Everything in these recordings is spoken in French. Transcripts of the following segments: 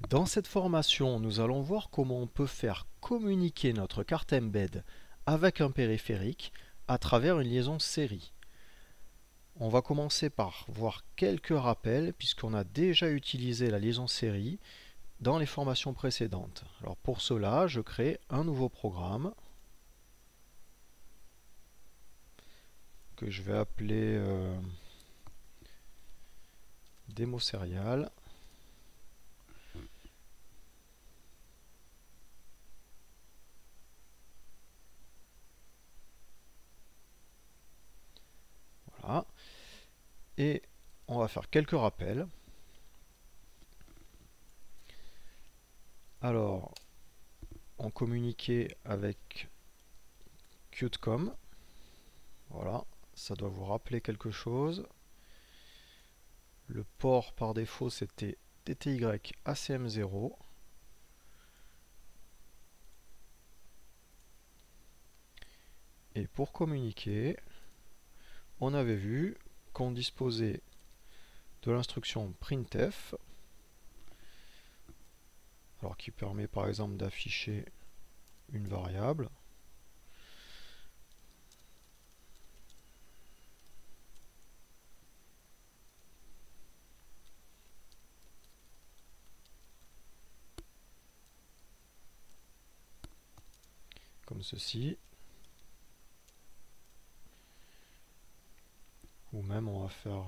Dans cette formation, nous allons voir comment on peut faire communiquer notre carte embed avec un périphérique à travers une liaison série. On va commencer par voir quelques rappels puisqu'on a déjà utilisé la liaison série dans les formations précédentes. Alors pour cela, je crée un nouveau programme que je vais appeler démo serial. Voilà. Et on va faire quelques rappels. Alors, on communiquait avec Qtcom. Voilà, ça doit vous rappeler quelque chose. Le port par défaut c'était TTY ACM0. Et pour communiquer, on avait vu qu'on disposait de l'instruction printf, alors qui permet par exemple d'afficher une variable. Comme ceci. Ou même on va faire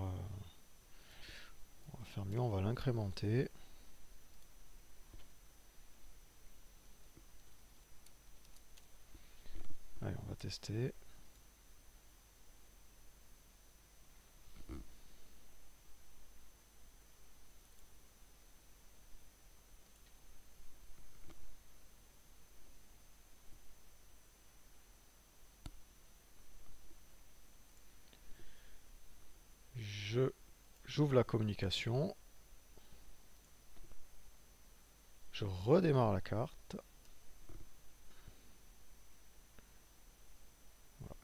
mieux, on va l'incrémenter. Allez, on va tester. J'ouvre la communication. Je redémarre la carte.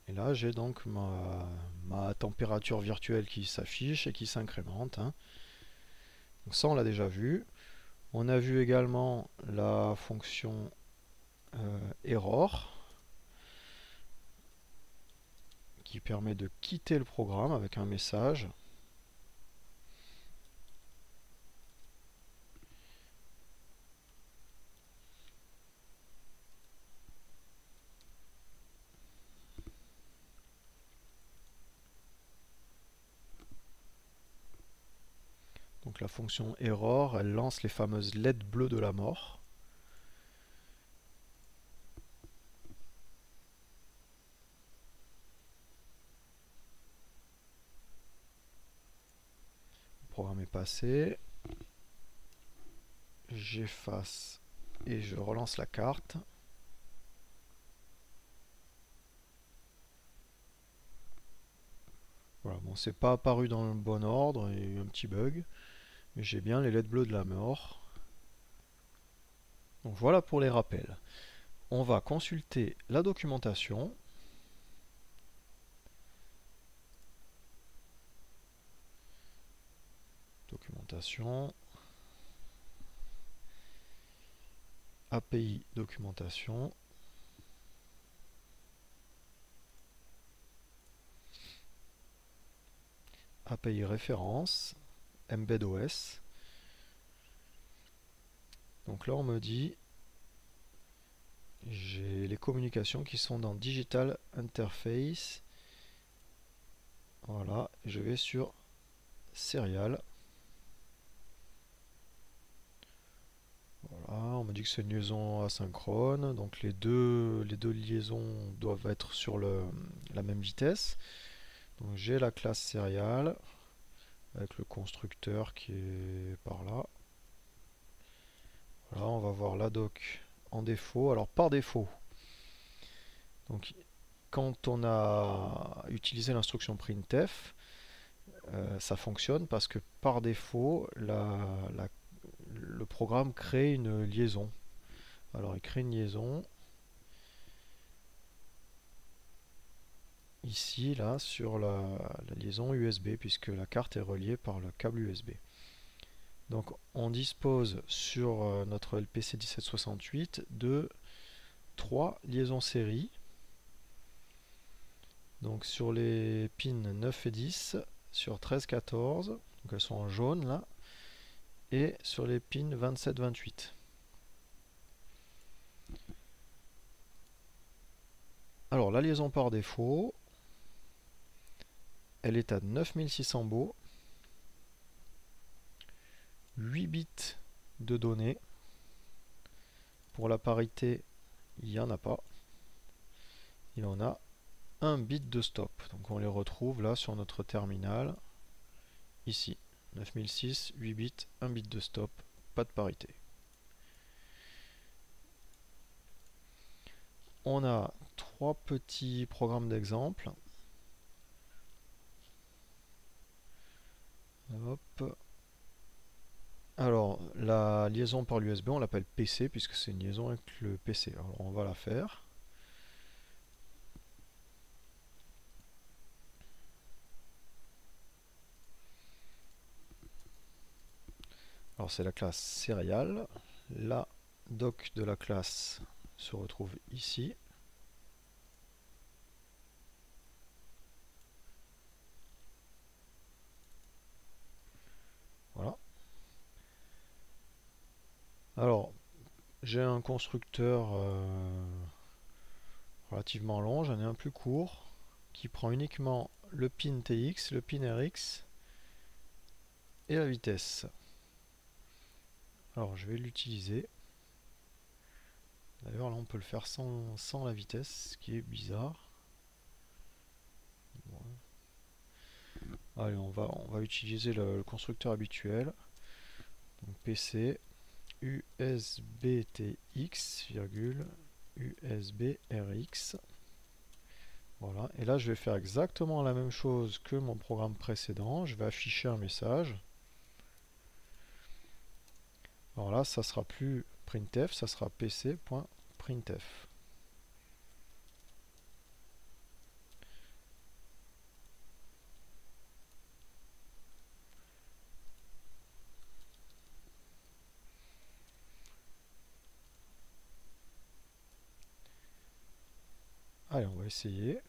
Et là, j'ai donc ma température virtuelle qui s'affiche et qui s'incrémente. Donc ça, on l'a déjà vu. On a vu également la fonction error qui permet de quitter le programme avec un message. Donc la fonction error, elle lance les fameuses LED bleues de la mort. Le programme est passé. J'efface et je relance la carte. Voilà, bon, c'est pas apparu dans le bon ordre, il y a eu un petit bug, mais j'ai bien les LED bleues de la mort. Donc voilà pour les rappels. On va consulter la documentation. Documentation. API documentation. API référence. EmbedOS. Donc là on me dit j'ai les communications qui sont dans Digital Interface. Voilà, je vais sur Serial. Voilà, on me dit que c'est une liaison asynchrone, donc les deux liaisons doivent être sur la même vitesse. Donc j'ai la classe Serial avec le constructeur qui est par là. Voilà, on va voir la doc en défaut. Alors par défaut, donc quand on a utilisé l'instruction printf, ça fonctionne parce que par défaut, le programme crée une liaison. Alors il crée une liaison ici, là, sur la liaison USB, puisque la carte est reliée par le câble USB. Donc on dispose sur notre LPC 1768 de 3 liaisons série. Donc sur les pins 9 et 10, sur 13, 14, donc elles sont en jaune là, et sur les pins 27, 28. Alors la liaison par défaut, elle est à 9600 baux, 8 bits de données. Pour la parité, il n'y en a pas. Il en a un bit de stop. Donc on les retrouve là sur notre terminal, ici. 9006, 8 bits, 1 bit de stop, pas de parité. On a 3 petits programmes d'exemple. Hop. Alors, la liaison par l'USB, on l'appelle PC, puisque c'est une liaison avec le PC. Alors, on va la faire. Alors, c'est la classe Serial. La doc de la classe se retrouve ici. Voilà. Alors, j'ai un constructeur relativement long, j'en ai un plus court, qui prend uniquement le pin TX, le pin RX et la vitesse. Alors, je vais l'utiliser. D'ailleurs, là, on peut le faire sans la vitesse, ce qui est bizarre. Bon. Allez, on va utiliser le constructeur habituel. Donc, PC, USBTX, USBRX. Voilà, et là je vais faire exactement la même chose que mon programme précédent. Je vais afficher un message. Alors là, ça sera plus printf, ça sera pc.printf. Allez, on va essayer.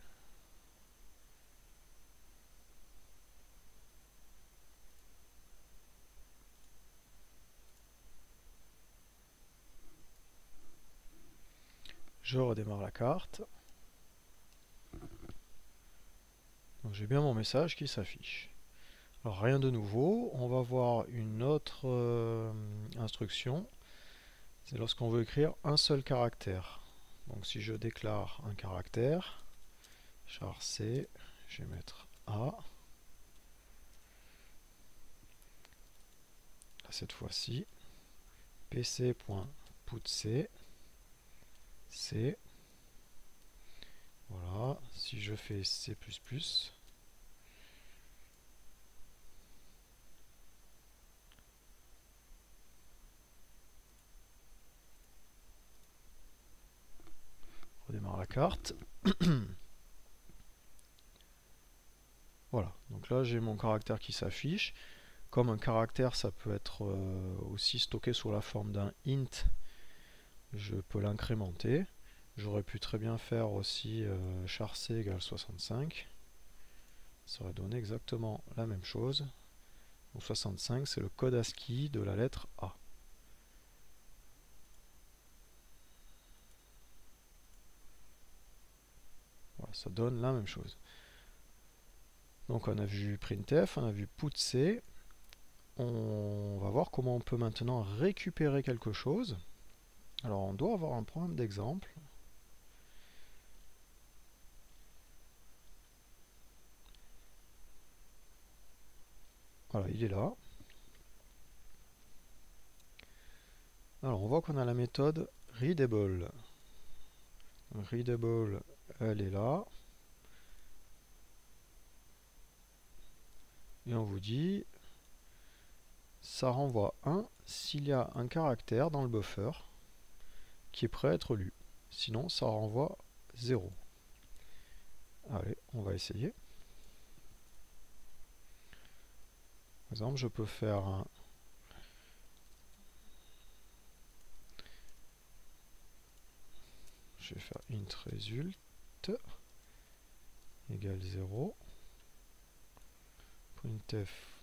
Je redémarre la carte. Donc j'ai bien mon message qui s'affiche. Alors rien de nouveau, on va voir une autre instruction. C'est lorsqu'on veut écrire un seul caractère. Donc si je déclare un caractère, char C, je vais mettre A. Cette fois-ci, pc.putC, C. Voilà, si je fais C++, redémarre la carte. Voilà, donc là j'ai mon caractère qui s'affiche. Comme un caractère, ça peut être aussi stocké sous la forme d'un int, je peux l'incrémenter. J'aurais pu très bien faire aussi char c égale 65. Ça aurait donné exactement la même chose. Donc 65, c'est le code ASCII de la lettre A. Voilà, ça donne la même chose. Donc on a vu printf, on a vu putC. On va voir comment on peut maintenant récupérer quelque chose. Alors on doit avoir un programme d'exemple. Voilà, il est là. Alors on voit qu'on a la méthode readable. Readable, elle est là. Et on vous dit, ça renvoie 1 s'il y a un caractère dans le buffer qui est prêt à être lu. Sinon, ça renvoie 0. Allez, on va essayer. Par exemple, je peux faire un je vais faire int result égale 0. Printf,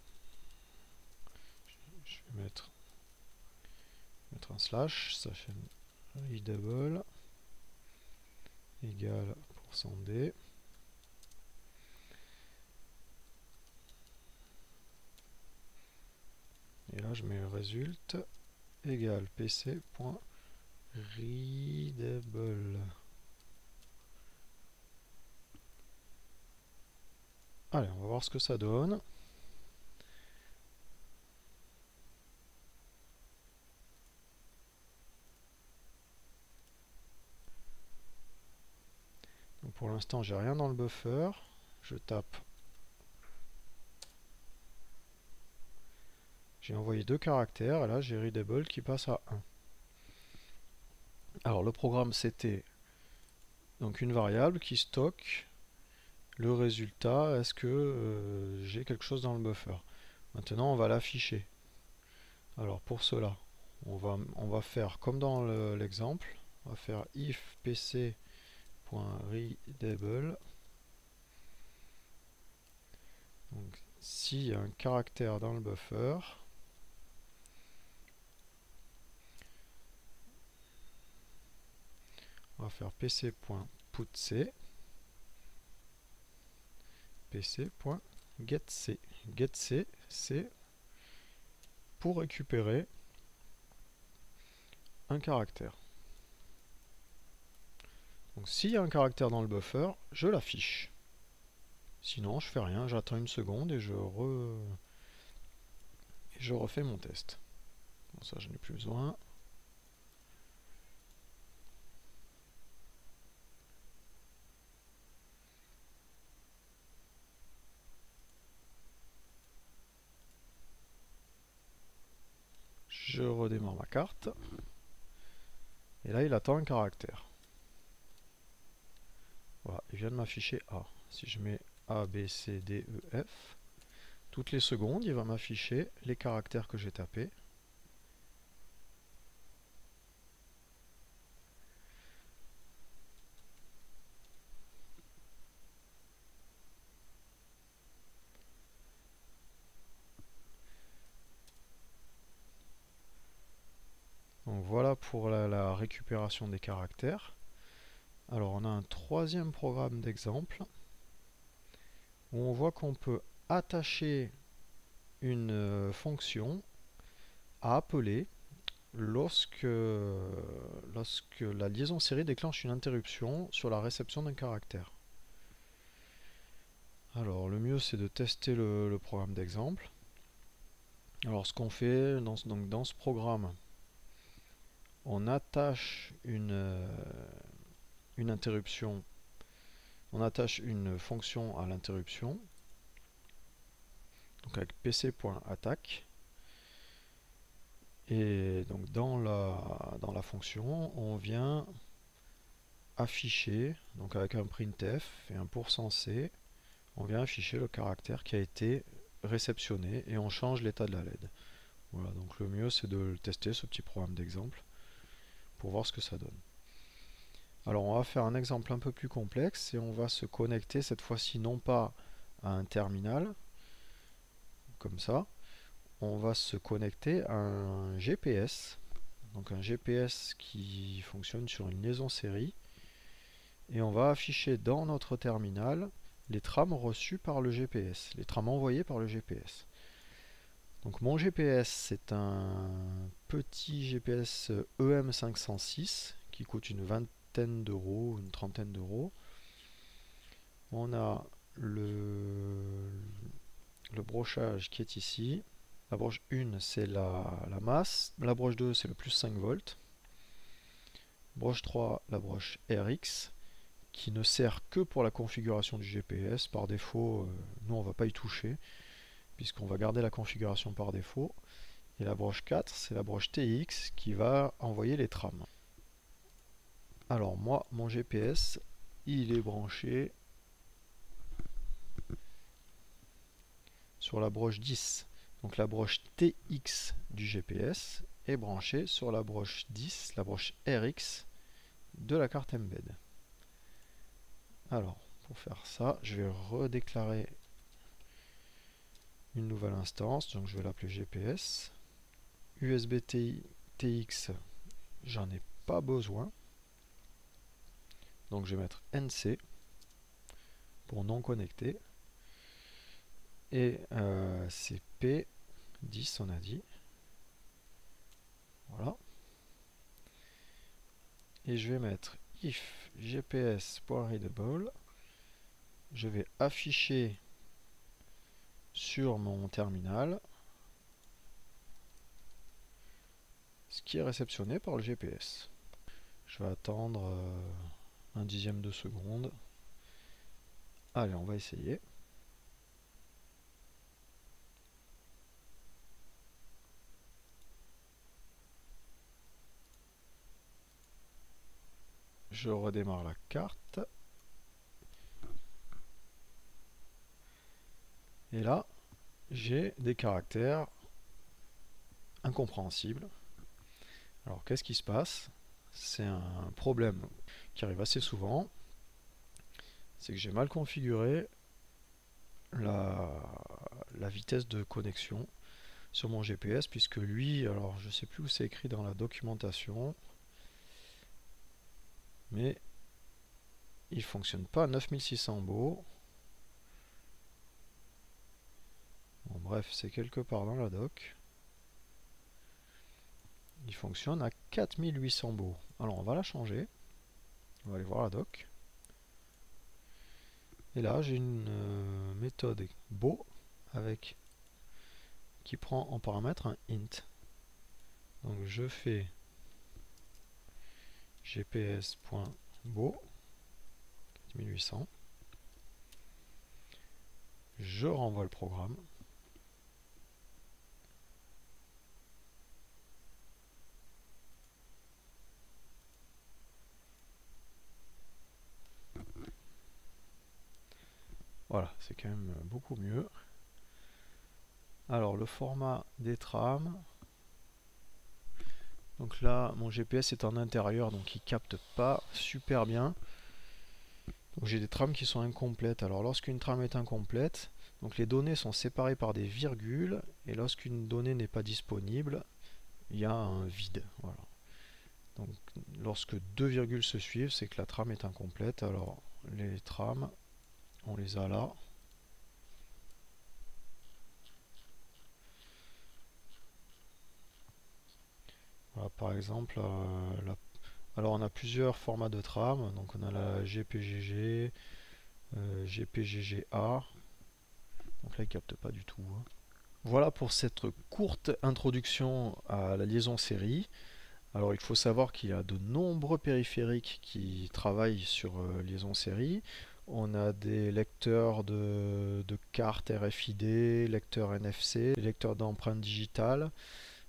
je vais mettre un slash, readable égale %d. Et là je mets result égale pc.readable. Allez, on va voir ce que ça donne. Donc pour l'instant, j'ai rien dans le buffer. Je tape. J'ai envoyé 2 caractères et là j'ai readable qui passe à 1. Alors le programme c'était donc une variable qui stocke le résultat. Est-ce que j'ai quelque chose dans le buffer? Maintenant on va l'afficher. Alors pour cela, on va faire comme dans l'exemple. On va faire if pc.readable. Donc s'il y a un caractère dans le buffer, on va faire pc.putc, pc.getC. GetC, c'est pour récupérer un caractère. Donc s'il y a un caractère dans le buffer, je l'affiche. Sinon, je fais rien, j'attends une seconde et je refais mon test. Bon, ça, je n'ai plus besoin. Je redémarre ma carte. Et là, il attend un caractère. Voilà, il vient de m'afficher A. Si je mets A, B, C, D, E, F, toutes les secondes, il va m'afficher les caractères que j'ai tapés. Donc voilà pour la récupération des caractères. Alors on a un troisième programme d'exemple où on voit qu'on peut attacher une fonction à appeler lorsque la liaison série déclenche une interruption sur la réception d'un caractère. Alors le mieux c'est de tester le programme d'exemple. Alors ce qu'on fait dans ce programme, on attache une interruption, on attache une fonction à l'interruption, donc avec pc.attaque, et donc dans la fonction, on vient afficher, donc avec un printf et un %c, on vient afficher le caractère qui a été réceptionné et on change l'état de la LED. Voilà, donc le mieux c'est de le tester, ce petit programme d'exemple, pour voir ce que ça donne. Alors on va faire un exemple un peu plus complexe et on va se connecter cette fois-ci non pas à un terminal, comme ça, on va se connecter à un GPS, donc un GPS qui fonctionne sur une liaison série, et on va afficher dans notre terminal les trames reçues par le GPS, les trames envoyées par le GPS. Donc mon GPS c'est un petit GPS EM506 qui coûte une vingtaine d'euros, une trentaine d'euros. On a le brochage qui est ici. La broche 1 c'est la masse, la broche 2 c'est le plus 5 volts. Broche 3 la broche RX qui ne sert que pour la configuration du GPS. Par défaut, nous on ne va pas y toucher puisqu'on va garder la configuration par défaut. Et la broche 4 c'est la broche TX qui va envoyer les trames. Alors moi mon GPS il est branché sur la broche 10. Donc la broche TX du GPS est branchée sur la broche 10, la broche RX de la carte embed. Alors, pour faire ça, je vais redéclarer une nouvelle instance, donc je vais l'appeler GPS. USB TX, j'en ai pas besoin. Donc je vais mettre NC pour non connecté. Et c'est P10 on a dit. Voilà. Et je vais mettre if gps.readable. Je vais afficher sur mon terminal ce qui est réceptionné par le GPS. Je vais attendre un dixième de seconde. Allez, on va essayer. Je redémarre la carte. Et là, j'ai des caractères incompréhensibles. Alors, qu'est-ce qui se passe? C'est un problème qui arrive assez souvent. C'est que j'ai mal configuré la vitesse de connexion sur mon GPS, puisque lui, alors je ne sais plus où c'est écrit dans la documentation, mais il fonctionne pas à 9600 baux. Bon, bref, c'est quelque part dans la doc. Il fonctionne à 4800 baux. Alors on va la changer. On va aller voir la doc. Et là j'ai une méthode beau avec qui prend en paramètre un int. Donc je fais gps.beau 4800. Je renvoie le programme. Voilà, c'est quand même beaucoup mieux. Alors le format des trames. Donc là, mon GPS est en intérieur, donc il capte pas super bien. Donc j'ai des trames qui sont incomplètes. Alors lorsqu'une trame est incomplète, donc les données sont séparées par des virgules, et lorsqu'une donnée n'est pas disponible, il y a un vide. Voilà. Donc lorsque deux virgules se suivent, c'est que la trame est incomplète. Alors les trames, on les a là. Voilà, par exemple, alors on a plusieurs formats de trame. Donc on a la GPGG, GPGGA. Donc là il capte pas du tout. Voilà pour cette courte introduction à la liaison série. Alors il faut savoir qu'il y a de nombreux périphériques qui travaillent sur liaison série. On a des lecteurs de cartes RFID, lecteurs NFC, lecteurs d'empreintes digitales.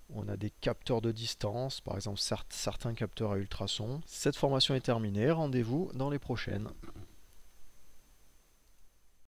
On a des capteurs de distance, par exemple certains capteurs à ultrasons. Cette formation est terminée, rendez-vous dans les prochaines.